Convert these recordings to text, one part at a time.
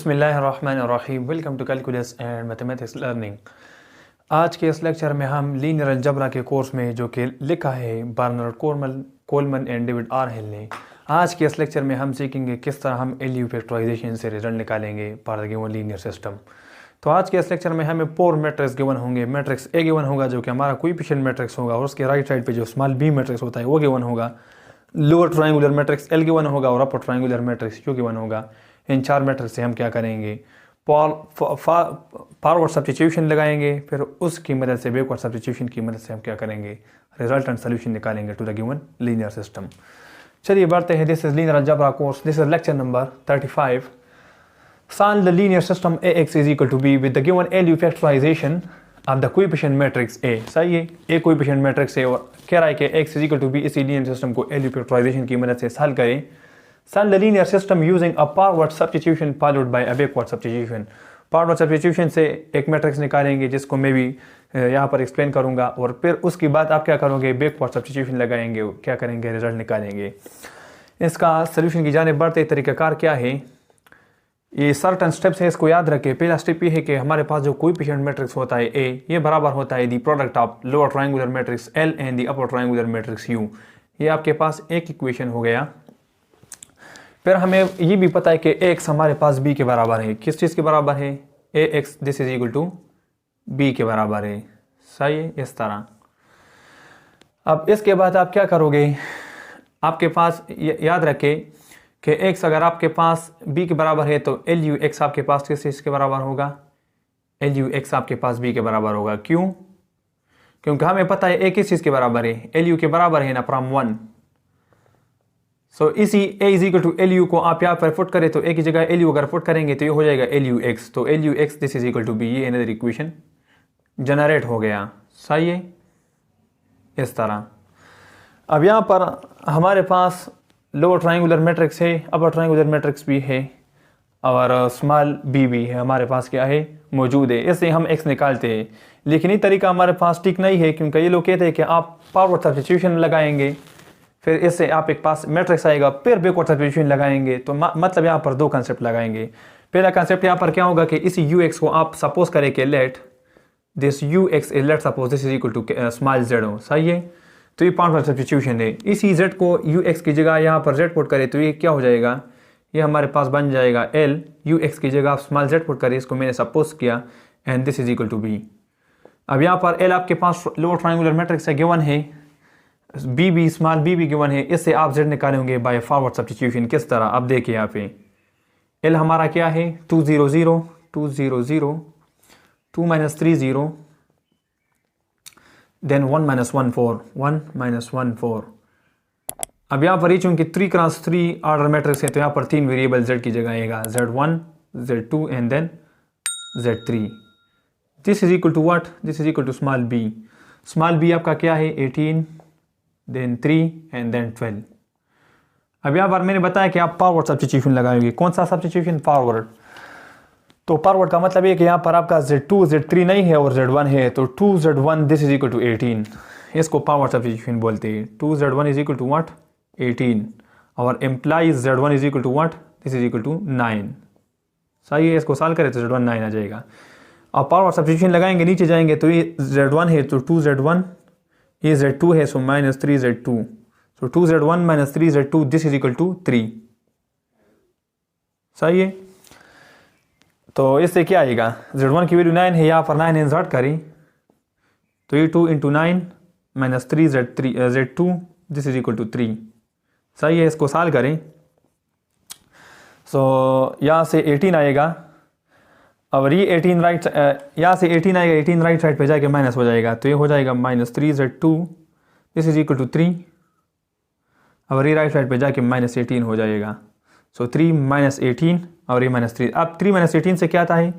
बिस्मिल्लाहिर्रहमानिर्रहीम। Welcome to calculus and mathematics learning. आज के इस लेक्चर में हम लीनियर अलजबरा के कोर्स में जो कि लिखा है Bernard Coleman and David R Hill ने, आज के इस लेक्चर में हम सीखेंगे किस तरह हम एलयू फैक्टराइजेशन से रिजल्ट निकालेंगे for the given linear system. तो आज के इस लेक्चर में हमें 4 मैट्रिक्स गिवन होंगे। मैट्रिक्स ए गिवन होगा जो कि हमारा कोएफिशिएंट मैट्रिक्स होगा, और उसके राइट साइड पे जो स्मॉल बी मैट्रिक्स होता है वो गिवन होगा। Lower triangular matrix L given होगा और upper triangular matrix you given होगा। इन 4 मैट्रिक्स से हम क्या करेंगे, फॉरवर्ड सब्स्टिट्यूशन लगाएंगे, फिर उसकी मदद से बैकवर्ड सब्स्टिट्यूशन की मदद से हम क्या करेंगे, रिजल्टेंट सोल्यूशन निकालेंगे to the given linear system. चलिए बढ़ते हैं। This is linear algebra course, this is lecture number 35। Solve the linear system AX is equal to B with the given LU factorization of the coefficient matrix A। सही है, A coefficient matrix है और कह रहा है कि X is equal to B, इसी linear system को LU फैक्टराइजेशन की मदद से सॉल्व करें। Solve the linear system using a forward substitution followed by a backward substitution। Forward substitution से एक मैट्रिक्स निकालेंगे जिसको मैं भी यहाँ पर एक्सप्लेन करूँगा, और फिर उसके बाद आप क्या करोगे, बैकवर्ड सब्स्टिट्यूशन लगाएंगे, क्या करेंगे, रिजल्ट निकालेंगे। इसका सोल्यूशन की जाने बढ़ते तरीक़ाकार क्या है, ये सर्टन स्टेप्स है, इसको याद रखें। पहला स्टेप ये है कि हमारे पास जो कोएफिशिएंट मैट्रिक्स होता है ए, ये बराबर होता है the product of lower triangular matrix L and the upper triangular matrix you. ये आपके पास एक इक्वेशन हो गया। फिर हमें ये भी पता है कि एक्स हमारे पास बी के बराबर है। किस चीज़ के बराबर है, A X this is equal to B के बराबर है। सही है, इस तरह। अब इसके बाद आप क्या करोगे, आपके पास याद रखें कि x अगर आपके पास b के बराबर है तो एल यू एक्स आपके पास किस चीज़ के बराबर होगा, एल यू एक्स आपके पास b के बराबर होगा। क्यों? क्योंकि हमें पता है a किस चीज़ के बराबर है, एल यू के बराबर है ना, फ्रॉम 1। सो इसी a is equal to L U को आप यहाँ पर पुट करें तो a की जगह एल यू अगर पुट करेंगे तो ये हो जाएगा एल यू एक्स। तो L U X this is equal to B, ये अनदर इक्वेशन जनरेट हो गया। सही है, इस तरह। अब यहाँ पर हमारे पास लोअर ट्रायंगुलर मैट्रिक्स है, अपर ट्रायंगुलर मैट्रिक्स भी है, और स्मॉल बी भी है हमारे पास क्या है, मौजूद है। इससे हम एक्स निकालते हैं, लेकिन ये तरीका हमारे पास ठीक नहीं है, क्योंकि ये लोग कहते हैं कि आप फॉरवर्ड सब्स्टिट्यूशन लगाएंगे, फिर इससे आप एक पास मैट्रिक्स आएगा, फिर बैकवर्ड सब्स्टिट्यूशन लगाएंगे। तो मतलब यहाँ पर 2 कंसेप्ट लगाएंगे। पहला कंसेप्ट यहाँ पर क्या होगा कि इसी यू एक्स को आप सपोज करें कि let this U X is, let suppose this is equal to small Z हो। सही है, तो ये फॉरवर्ड सब्स्टिट्यूशन है। इसी z को यू एक्स की जगह यहाँ पर z पुट करें तो ये क्या हो जाएगा, ये हमारे पास बन जाएगा l, यू एक्स की जगह आप स्मॉल z पुट करें, इसको मैंने सपोज किया, and this is equal to b। अब यहाँ पर l आपके पास लोअर ट्रायंगुलर मैट्रिक्स है, गिवन है, b भी स्मॉल b भी गिवन है। इससे आप z निकालेंगे बाय फॉरवर्ड सब्स्टिट्यूशन। किस तरह, अब देखिए यहाँ पे l हमारा क्या है, 2 0 0 2 0 0 2 - 3 0 देन 1 - 1 4 1 - 1 4। अब यहाँ पर ये चूंकि 3 क्रॉस 3 ऑर्डर मैट्रिक्स है तो यहाँ पर 3 वेरिएबल z की जगह आएगा, z1 z2 and then z3। This is equal to what, this is equal to small b। Small b आपका क्या है, 18 देन 3 एंड देन 12। अब यहाँ पर मैंने बताया कि आप फॉरवर्ड सब्स्टिट्यूशन लगाएंगे। कौन सा सब्स्टिट्यूशन, फॉरवर्ड। तो फॉरवर्ड का मतलब ये कि यहाँ पर आपका z2 z3 नहीं है और z1 है, तो 2 z1 this is equal to 18, इसको फॉरवर्ड सब्स्टिट्यूशन बोलते हैं। 2 z1 is equal to what, 18, और implies z1 is equal to what, this is equal to 9। सही है, इसको सॉल्व करें तो z1 9 आ जाएगा। अब फॉरवर्ड सब्स्टिट्यूशन लगाएंगे, नीचे जाएंगे तो ये z1 है तो 2 z1, ये z2 है so -3 z2, so 2 z1 - 3 z2 this is equal to 3। सही है, तो इससे क्या आएगा, z1 की वैल्यू 9 है, यहाँ पर 9 इंसर्ट करें तो ये 2 × 9 - 3 z2 this is equal to 3। सही है, इसको सॉल्व करें। सो यहाँ से 18 आएगा, और ये 18 राइट, यहाँ से 18 आएगा, 18 राइट साइड पे जाके माइनस हो जाएगा, तो ये हो जाएगा -3 z2 this is equal to 3, और ये राइट साइड पे जाके -18 हो जाएगा। सो 3 - 18 और ये -3। अब 3 - 18 से क्या आता है,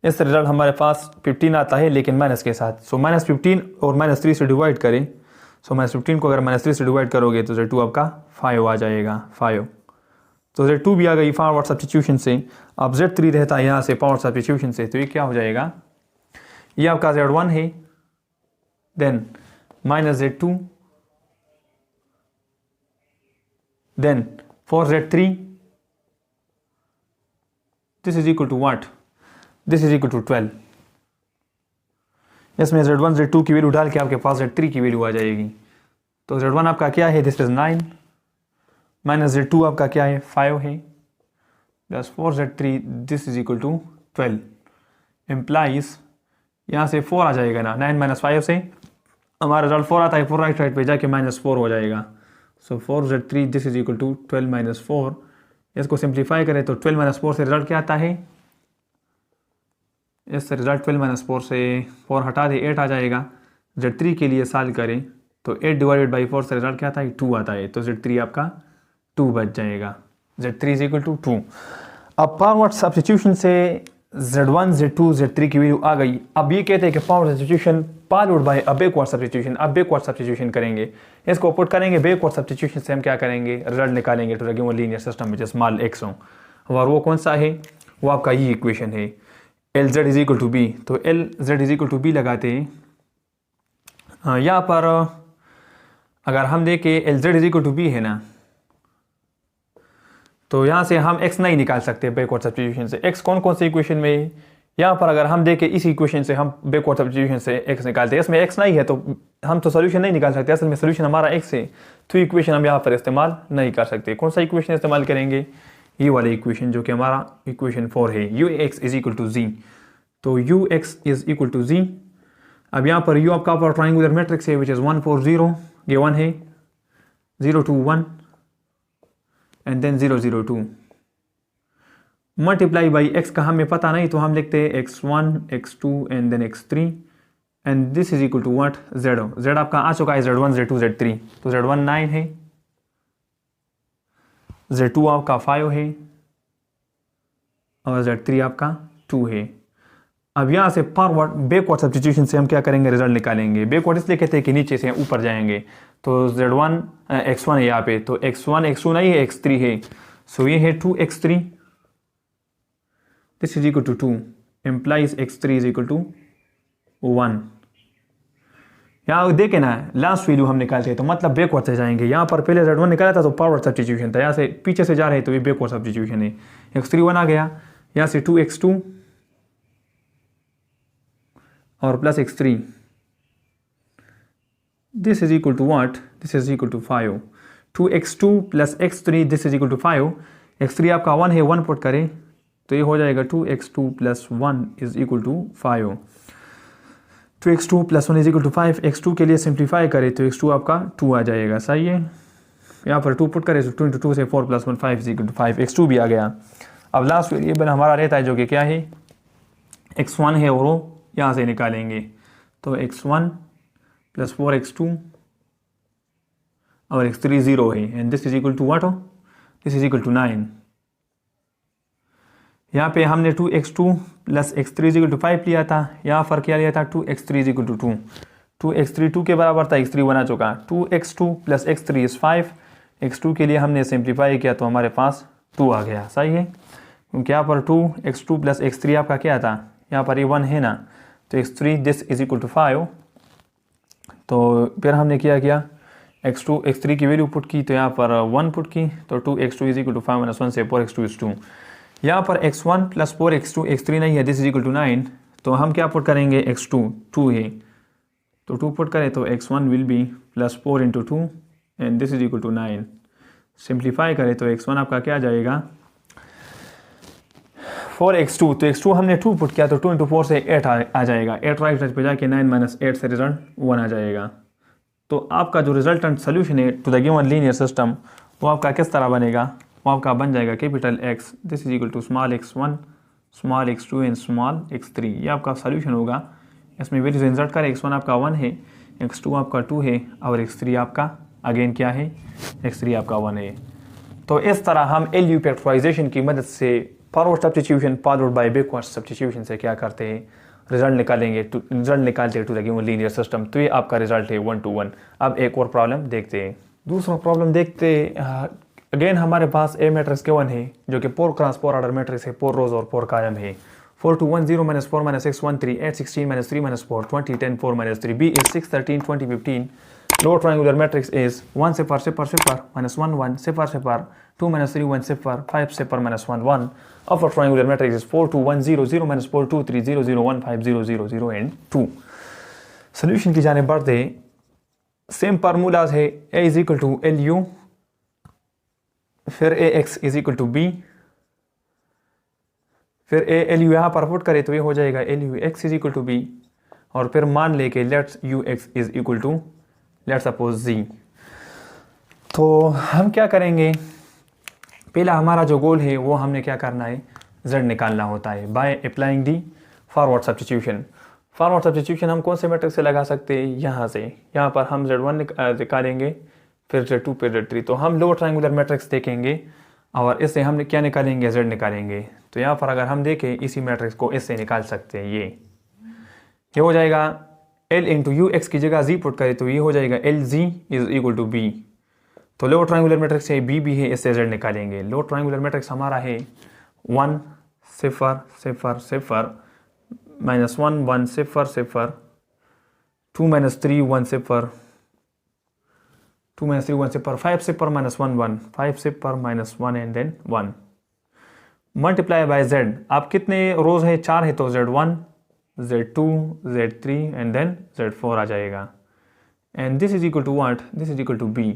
इस रिजल्ट हमारे पास 15 आता है, लेकिन माइनस के साथ। सो -15 और -3 से डिवाइड करें, सो -15 को अगर -3 से डिवाइड करोगे तो z2 आपका 5 आ जाएगा, 5। तो z2 भी आ गई फॉरवर्ड सब्स्टिट्यूशन से। अब z3 रहता है यहाँ से फॉरवर्ड सब्स्टिट्यूशन से, तो ये क्या हो जाएगा, ये आपका z1 है, then -z2 then 4z3 this is equal to what, this is equal to 12। इसमें Z1 Z2 की वैल्यू डाल के आपके पास Z3 की वैल्यू आ जाएगी। तो Z1 आपका क्या है, दिस इज 9 माइनस Z2 आपका क्या है 5 है, plus 4Z3 this is equal to 12 implies यहाँ से 4 आ जाएगा ना, 9 माइनस 5 से हमारा रिजल्ट 4 आता है, 4 राइट साइड पे जाके -4 हो जाएगा। So 4Z3 this is equal to 12 minus 4। इसको सिंप्लीफाई करें तो 12 माइनस 4 से रिजल्ट क्या आता है, इससे रिजल्ट 12 माइनस 4 से 4 हटा दे 8 आ जाएगा। Z3 के लिए सॉल्व करें तो 8 डिवाइडेड बाई 4 से रिजल्ट क्या आता है 2 आता है, तो Z3 आपका 2 बच जाएगा। Z3 is equal to 2। अब फॉरवर्ड सब्स्टिट्यूशन से Z1 Z2 Z3 की वैल्यू आ गई। अब ये कहते हैं कि forward substitution followed by a backward substitution. अब बैकवर्ड सब्स्टिट्यूशन करेंगे, इसको पुट करेंगे बैकवर्ड सब्स्टिट्यूशन से हम क्या करेंगे, रिजल्ट निकालेंगे to the given linear system which is small x हो। और वो कौन सा है, वो आपका ये इक्वेशन है LZ is equal to B. तो LZ is equal to B लगाते हैं। यहाँ पर अगर हम देखें LZ is equal to B है ना, तो यहाँ से हम x नहीं निकाल सकते बैकवर्ड सब्स्टिट्यूशन से। x कौन कौन से इक्वेशन में है, यहाँ पर अगर हम देखें इस इक्वेशन से हम बैकवर्ड सब्स्टिट्यूशन से x निकालते हैं, इसमें x नहीं है तो हम तो सोल्यूशन नहीं निकाल सकते। असल में सोल्यूशन हमारा x है, तो इक्वेशन हम यहाँ पर इस्तेमाल नहीं कर सकते। कौन सा इक्वेशन इस्तेमाल करेंगे, ये वाले इक्वेशन जो कि हमारा इक्वेशन 4 है, ux is equal to z। तो ux is equal to z। अब यहाँ पर u आपका पर ट्राइंगुलर मैट्रिक्स है विच इज 1 4 0 गिवन है, 0 2 1 and then 0 0 2 multiply by x का हमें पता नहीं तो हम लिखते हैं x1 x2 and then x3 and this is equal to what z आपका आ चुका है Z1 Z2 Z3। तो Z1 9 है, Z2 आपका 5 है और Z3 आपका 2 है। अब यहाँ से फॉरवर्ड बैकवर्ड सब्स्टिट्यूशन से हम क्या करेंगे, रिजल्ट निकालेंगे। बैकवर्ड इसलिए कहते हैं कि नीचे से ऊपर जाएंगे। तो Z1 x1 है यहाँ पे, तो x1 x2 नहीं है x3 है, सो ये है 2x3 this is equal to 2 implies x3 is equal to 1। यहाँ देखे ना लास्ट वैल्यू हम निकालते हैं तो मतलब बैकवर्ड से जाएंगे। यहाँ पर पहले Z1 निकाला था तो फॉरवर्ड सब्स्टिट्यूशन था, यहाँ से पीछे से जा रहे हैं तो ये बैकवर्ड सब्स्टिट्यूशन है। x3 1 आ गया, यहाँ से 2x2 और plus x3 this is equal to what, this is equal to 5। 2x2 plus x3 this is equal to 5। x3 आपका 1 है, 1 पुट करें तो ये हो जाएगा 2x2 plus 1 is equal to 5। 2x2 plus 1 is equal to 5। x2 के लिए simplify करें तो x2 आपका 2 आ जाएगा, सही है। यहाँ पर 2 पुट करें तो 2 into 2 से 4 plus 1 5 is equal to 5। x2 भी आ गया। अब लास्ट वेरिएबल हमारा रहता है जो कि क्या है, x1 है और वो यहाँ से निकालेंगे। तो x1 प्लस 4x2 और x3 0 है and this is equal to what, this is equal to 9। यहाँ पे हमने 2x2 plus x3 is equal to 5 लिया था, यहाँ पर क्या लिया था 2x3 is equal to 2। 2x3 2 के बराबर था, x3 1 आ चुका। 2x2 plus x3 is 5। x2 के लिए हमने सिंप्लीफाई किया तो हमारे पास 2 आ गया, सही है। क्योंकि यहाँ पर 2x2 प्लस x3 आपका क्या था, यहाँ पर ये 1 है ना, तो x3 this is equal to 5। तो फिर हमने किया x3 की वैल्यू पुट की तो यहाँ पर 1 पुट की, तो 2x2 is equal to 5 minus 1 से 4x2 इज 2। यहाँ पर x1 प्लस 4x2 x3 नहीं है, दिस इज इक्वल टू 9। तो हम क्या पुट करेंगे, x2 2 है तो 2 पुट करें तो x1 will be plus 4 into 2 and this is equal to 9। Simplify करें तो x1 आपका क्या जाएगा 4x2। तो x2 हमने 2 पुट किया तो 2 इंटू 4 से 8 आ जाएगा। 8 राइट साइड पे जाके 9 माइनस 8 से रिजल्ट 1 आ जाएगा। तो आपका जो रिजल्टेंट सोल्यूशन है to the given linear system वो आपका किस तरह बनेगा, वो आपका बन जाएगा capital X this is equal to small x1 small x2 and small x3। ये आपका सोल्यूशन होगा। इसमें वैल्यूज इंसर्ट करें, x1 आपका 1 है, x2 आपका 2 है और x3 आपका अगेन क्या है, x3 आपका 1 है। तो इस तरह हम LU फैक्टराइजेशन की मदद से forward substitution followed by backward substitution से क्या करते हैं, रिजल्ट निकालेंगे। रिजल्ट निकालते हैं to the given linear system. तो ये आपका रिजल्ट है 1 to 1। अब एक और प्रॉब्लम देखते हैं, दूसरा प्रॉब्लम देखते हैं। अगेन हमारे पास A मैट्रिक्स गिवन है जो कि 4 क्रॉस 4 ऑर्डर मैट्रिक्स है, 4 रोज और 4 कॉलम है। 4 2 1 0 -4 -6 1 3 8 16 -3 -4 20 10 4 -3 B is 6 13 20 15 lower triangular matrix is 1 0 0 0 minus 1 1 0 0 2 minus 3 1 0 5 0 minus 1 1. Upper triangular matrix is 4 2 1 0 0 minus 4 2 3 0 0 1 5 0 0 0 and 2. Solution की जाने बढ़ते सेम फार्मूलाज है a is equal to L U, फिर A X is equal to B, फिर A L U यहाँ पर put करें तो ये हो जाएगा L U X is equal to B, और फिर मान लेके let's U X is equal to let's suppose G. तो हम क्या करेंगे, पहला हमारा जो गोल है वो हमने क्या करना है, z निकालना होता है by applying the forward substitution. Forward substitution हम कौन से मैट्रिक्स से लगा सकते हैं, यहाँ से, यहाँ पर हम z1 निकालेंगे, फिर z2 फिर z3। तो हम लोअर ट्रायंगुलर मैट्रिक्स देखेंगे और इससे हम क्या निकालेंगे, z निकालेंगे। तो यहाँ पर अगर हम देखें इसी मैट्रिक्स को इससे निकाल सकते हैं, ये हो जाएगा L इंटू यू एक्स की जगह z पुट करें तो ये हो जाएगा L G is equal to B. तो लोअर ट्रायंगुलर मैट्रिक्स है बी भी है, इससे z निकालेंगे। लोअर ट्रायंगुलर मैट्रिक्स हमारा है 1 0 0 0 minus 1 1 0 0 2 minus 3 1 0 2 minus 3 1 0 5 0 minus 1 1 5 0 minus 1 and then 1 multiply by z। आप कितने रोज है, 4 है, तो z1 z2 z3 and then z4 आ जाएगा। And this is equal to what, this is equal to b।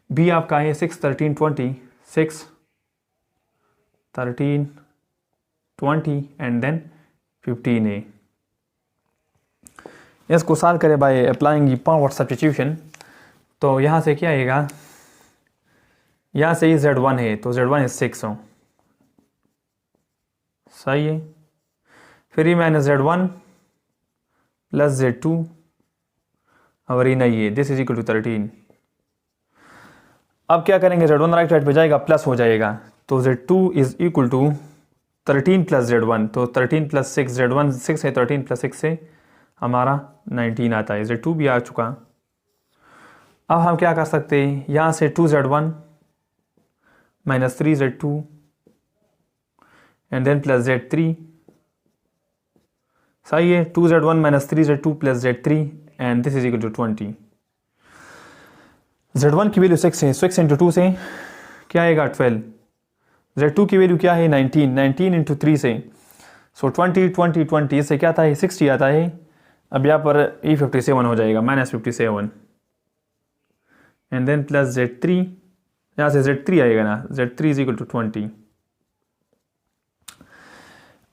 b आपका है 6 13 20 6 13 20 एंड देन 15 है। इसको सॉल्व करें बाय अप्लाइंग फॉरवर्ड सब्स्टिट्यूशन। तो यहाँ से क्या आएगा, यहाँ से z1 है तो z1 इज 6 हो, सही है। फिर ये माइनस z1 प्लस z2 और ये नहीं है, दिस इज इक्वल टू 13। अब क्या करेंगे, z1 राइट साइड पे जाएगा, प्लस हो जाएगा, तो z2 is equal to 13 plus z1। तो 13 प्लस 6, z1 6 है, 13 प्लस 6 से हमारा 19 आता है, z2 भी आ चुका। अब हम क्या कर सकते हैं, यहाँ से 2z1 minus 3z2 and then plus z3, सही है। 2z1 minus 3z2 plus z3 and this is equal to 20। z1 की वैल्यू 6 है, 6 इंटू 2 से क्या आएगा 12। z2 की वैल्यू क्या है 19, 19 इंटू 3 से सो 20 20 20, इससे क्या आता है 60 आता है। अब यहाँ पर e 57 हो जाएगा, minus 57 and then plus z3, यहाँ से z3 आएगा ना, z3 इज इक्वल टू 20।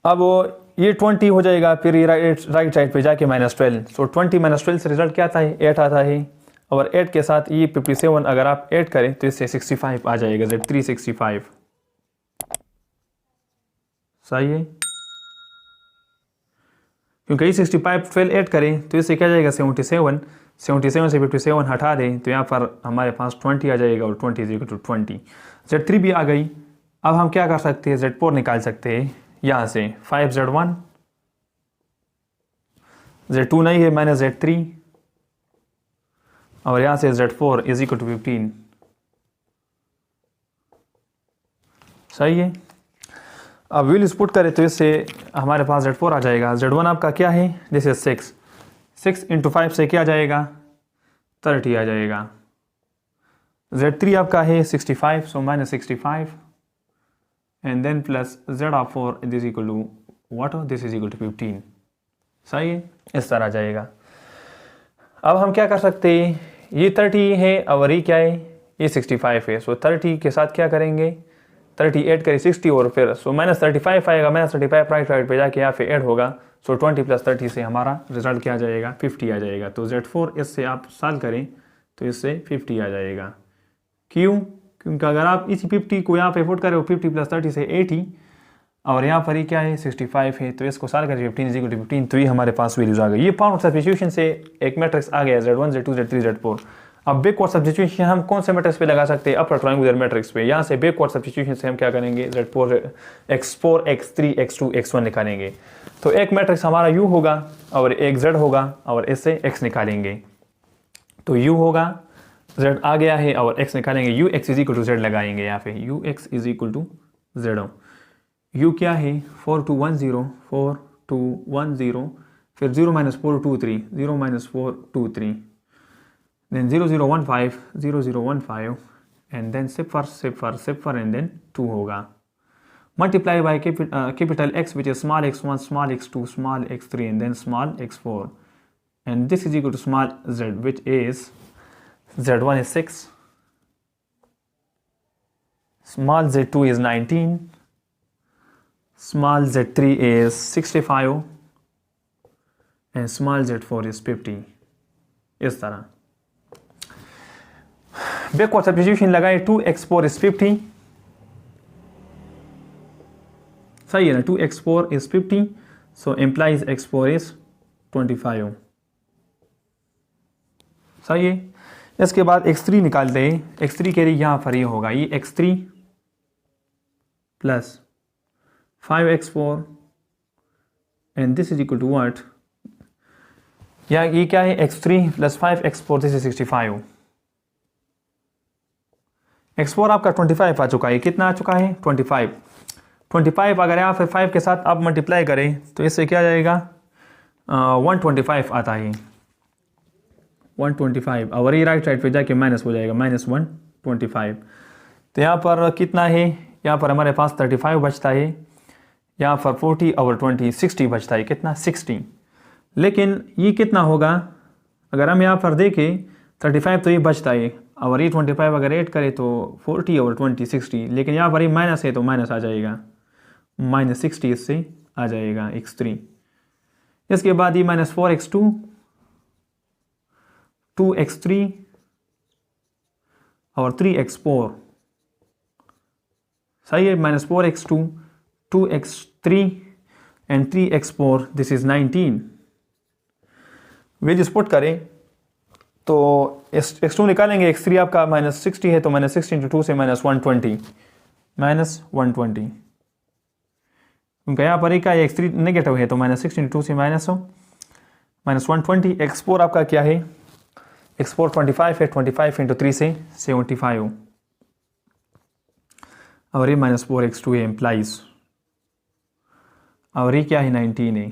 अब ये 20 हो जाएगा, फिर ये राइट साइड पे जाके माइनस 12, सो 20 माइनस 12 से रिजल्ट क्या आता है 8 आता है, और 8 के साथ ये 57 अगर आप ऐड करें तो इससे 65 आ जाएगा, z3 65, सही है। क्योंकि ये 65 12 ऐड करें तो इससे क्या जाएगा 77, 77 से 57 हटा दें तो यहाँ पर हमारे पास 20 आ जाएगा, और 20 इज इक्वल टू 20। z3 भी आ गई। अब हम क्या कर सकते हैं, z4 निकाल सकते हैं यहाँ से, 5z1 z2 नहीं है माइनस z3, और यहाँ से z4 इज इक्वल टू 15, सही है। अब वैल्यूज पुट करें तो इससे हमारे पास z4 आ जाएगा। z1 आपका क्या है, दिस इज 6, 6 इंटू 5 से क्या जाएगा 30 आ जाएगा। z3 आपका है 65, so minus 65 and then plus z4 this equal to what, this is equal to 15, सही है, इस तरह आ जाएगा। अब हम क्या कर सकते हैं, ये 30 है और ये क्या है, ये 65 है, सो 30 के साथ क्या करेंगे 30 ऐड करें 60 और फिर सो माइनस 35 आएगा, माइनस 35 राइट साइड पे जाके यहाँ पे ऐड होगा, सो 20 प्लस 30 से हमारा रिजल्ट क्या आ जाएगा 50 आ जाएगा। तो z4 इससे आप सॉल्व करें तो इससे 50 आ जाएगा। क्यों, क्योंकि अगर आप इसी 50 को यहाँ पे पुट करें 50 प्लस 30 से 80, और यहाँ पर ये क्या है 65 है, तो इसको सॉल्व करें 15 इज इक्वल टू 15, तो ये हमारे पास वैल्यूज आ गई। ये फॉरवर्ड सब्स्टिट्यूशन से एक मैट्रिक्स आ गया z1 z2 z3 z4। अब बैकवर्ड सब्स्टिट्यूशन हम कौन से मैट्रिक्स पे लगा सकते हैं, अपर ट्रायंगुलर मैट्रिक्स पे। यहाँ से बैकवर्ड सब्स्टिट्यूशन से हम क्या करेंगे, z4 x4 x3 x2 x1 निकालेंगे। तो एक मैट्रिक्स हमारा u होगा और एक z होगा, और इससे x निकालेंगे, तो u होगा, z आ गया है और x निकालेंगे, u x is equal to z लगाएंगे यहाँ पे, u x is equal to z। u क्या है 4 2 1 0 4 2 1 0, फिर 0 minus 4 2 3 0 minus 4 2 3, then 0015 and then cipher and then 2 होगा, multiply by capital X which is small x1, small x2, small x3 and then small x4, and this is equal to small z which is z1 is 6, small z2 is 19, small z3 is 65 and small z4 is 50। इस तरह backward substitution लगाए, 2x4 is 50, सही है ना, 2x4 is 50, so implies x4 is 25, सही है। इसके बाद x3 निकालते हैं, x3 के लिए यहाँ पर ये होगा, ये x3 plus 5x4 and this is equal to what, या ये क्या है, x3 plus 5x4, this is 65, x4 आपका 25 आ चुका है, कितना आ चुका है 25 अगर यहाँ फिर 5 के साथ आप मल्टीप्लाई करें तो इससे क्या जाएगा 125 आता है, 125 और ये राइट साइड पे जाके माइनस हो जाएगा, -125। तो यहाँ पर कितना है, यहाँ पर हमारे पास 35 बचता है, यहाँ पर 40 और 20 60 बचता है, कितना 60। लेकिन ये कितना होगा, अगर हम यहाँ पर देखें 35 तो ये बचता है और ये 25 अगर ऐड करें तो 40 और 20 60, लेकिन यहाँ पर ये माइनस है तो माइनस आ जाएगा, -60 इससे आ जाएगा x3। इसके बाद ये -4x2, 2x3 और 3x4, सही है, -4x2, 2x3 and 3x4, this is 19। वेज पुट करें तो x2 निकालेंगे, x3 आपका -60 है तो -60 इंटू 2 से -120, क्योंकि यहाँ पर क्या है, x3 नेगेटिव है तो -60 इंटू 2 से -120। x4 आपका क्या है, x4 25 है, 25 इंटू 3 से 75 और ये -4x2 है इम्प्लाइज, और ये क्या है 19 है,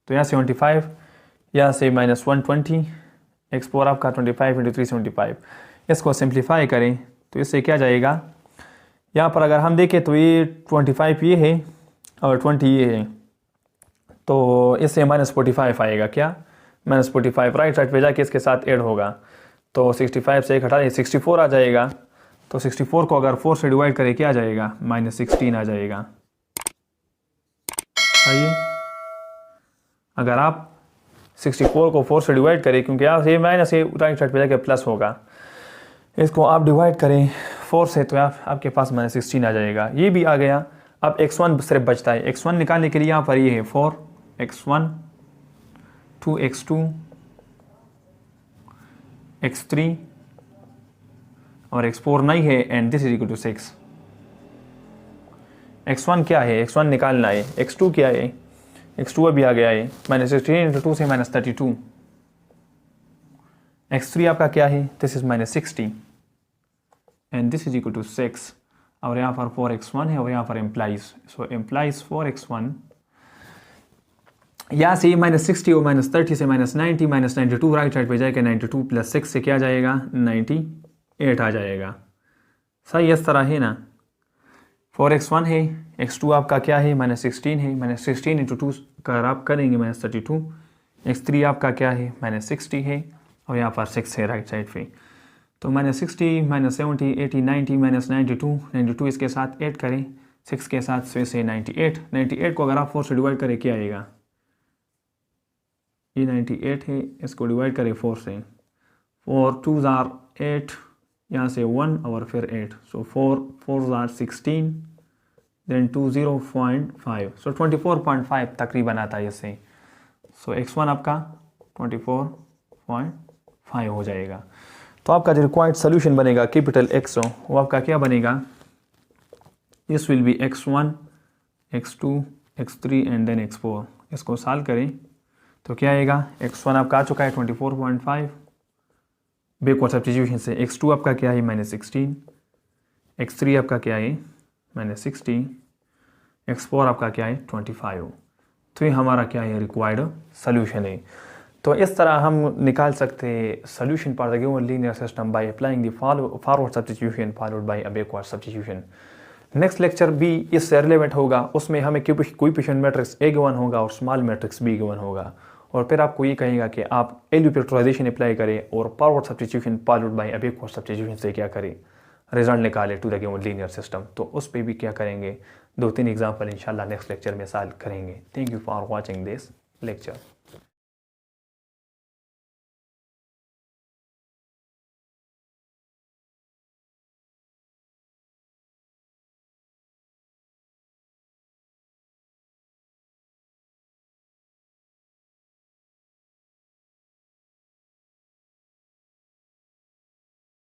तो यहाँ 75, यहाँ से -120, x4 आपका 25 इंटू 3 75। इसको सिंप्लीफाई करें तो इससे क्या जाएगा, यहाँ पर अगर हम देखें तो ये 25 ये है और 20 ये है, तो इससे -45 आएगा, क्या -45 राइट साइड पे जाके इसके साथ ऐड होगा, तो 65 से 1 हटा 64 आ जाएगा, तो 64 को अगर 4 से डिवाइड करें क्या आ जाएगा, -16 आ जाएगा। आइए अगर आप 64 को 4 से डिवाइड करें, क्योंकि आप ये माइनस ये राइट साइड पे जाके प्लस होगा, इसको आप डिवाइड करें 4 से तो आपके पास -16 आ जाएगा, ये भी आ गया। अब x1 सिर्फ बचता है, x1 निकालने के लिए यहाँ पर ये है 4x1, 2x2, x3 और x4 नहीं है and this is equal to 6। x1 क्या है, x1 निकालना है, x2 क्या है, x2 अभी आ गया है, -16 इंटू 2 से -32, x3 आपका क्या है, this is -60 and this is equal to 6, और यहाँ पर 4x1 है और यहाँ पर इम्प्लाइज, सो इम्प्लाइज 4x1, यहाँ से -60 और -30 से -90, -92 राइट साइड पे जाएगा, 92 प्लस 6 से क्या जाएगा 98 आ जाएगा, सही इस तरह है ना। 4x1 है, x2 आपका क्या है -16 है, -16 इंटू 2 अगर आप करेंगे -32, x3 आपका क्या है -60 है और यहाँ पर 6 है राइट साइड पे, तो -60, -70, 80, 90, -92 इसके साथ ऐड करें 6 के साथ, से 98 को अगर आप 4 से डिवाइड करें क्या आएगा, ये 98 है, इसको डिवाइड करें 4 से, 4 2s are 8, यहाँ से 1 और फिर 8, सो 4 4s are 16, देन 2 0.5, सो 24.5 तकरीबन आता है इससे, सो x1 आपका 24.5 हो जाएगा। तो आपका जो रिक्वायर्ड सोल्यूशन बनेगा कैपिटल X वो आपका क्या बनेगा, this will be x1, x2, x3 and then x4। इसको सॉल्व करें तो क्या आएगा, x1 आपका आ चुका है 24.5 बैकवर्ड सब्स्टिट्यूशन से, x2 आपका क्या है -16, x3 आपका क्या है -60, x4 आपका क्या है 25। तो ये हमारा क्या है रिक्वायर्ड सोल्यूशन है। तो इस तरह हम निकाल सकते हैं solution for the given linear system by applying the forward substitution followed by a backward substitution. Next lecture भी इससे रिलेवेंट होगा, उसमें हमें कोएफिशिएंट मैट्रिक्स ए गिवन होगा और स्मॉल मैट्रिक्स बी गिवन होगा, और फिर आपको ये कहेगा कि आप एलयू फैक्टराइजेशन अप्लाई करें और forward substitution followed by a backward substitution से क्या करें, रिजल्ट निकाले to the given linear system. तो उस पर भी क्या करेंगे, 2-3 एग्जाम्पल इंशाल्लाह नेक्स्ट लेक्चर में सॉल्व करेंगे। Thank you for watching this lecture.